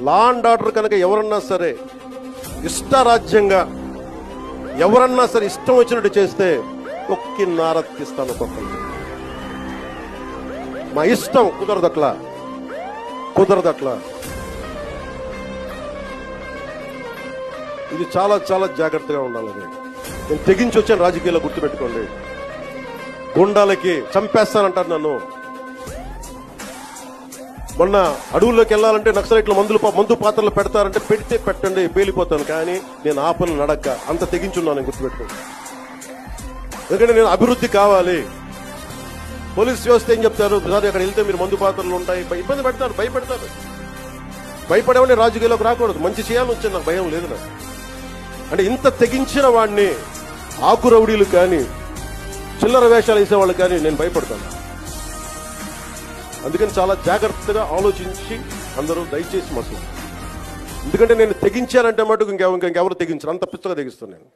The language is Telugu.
లా అండ్ ఆర్డర్ కనుక ఎవరన్నా సరే ఇష్టరాజ్యంగా ఎవరన్నా సరే ఇష్టం వచ్చినట్టు చేస్తే నారెత్తిస్తాను ఒక్కొక్కరికి. మా ఇష్టం కుదరదట్లా. ఇది చాలా చాలా జాగ్రత్తగా ఉండాలని నేను తెగించి వచ్చాను రాజకీయాల్లో, గుర్తుపెట్టుకోండి. గుండాలకి చంపేస్తానంటారు నన్ను. మొన్న అడవుల్లోకి వెళ్ళాలంటే నక్సలైట్లు మందు పాత్రలు పెడతారంటే పెడితే పెట్టండి, పేలిపోతాను. కానీ నేను ఆపను నడక, అంత తెగించున్నాను, గుర్తుపెట్టుకోండి. ఎందుకంటే నేను అభివృద్ధి కావాలి. పోలీస్ వ్యవస్థ ఏం చెప్తారు, సార్ అక్కడ వెళ్తే మీరు మందు పాత్రలు ఉంటాయి, ఇబ్బంది పెడతారు, భయపెడతారు. భయపడేవాడిని రాజకీయాల్లోకి రాకూడదు. మంచి చేయాలని వచ్చింది, నాకు భయం లేదు. నాకు అంటే ఇంత తెగించిన వాడిని ఆకు రౌడీలు కానీ చిల్లర వేషాలు వేసేవాళ్ళు కానీ నేను భయపడతాను. అందుకని చాలా జాగ్రత్తగా ఆలోచించి అందరూ దయచేసి మసలు. ఎందుకంటే నేను తెగించానంటే మటుకు ఇంకెవరు తెగించారు, అంత పిచ్చగా తెగిస్తాను నేను.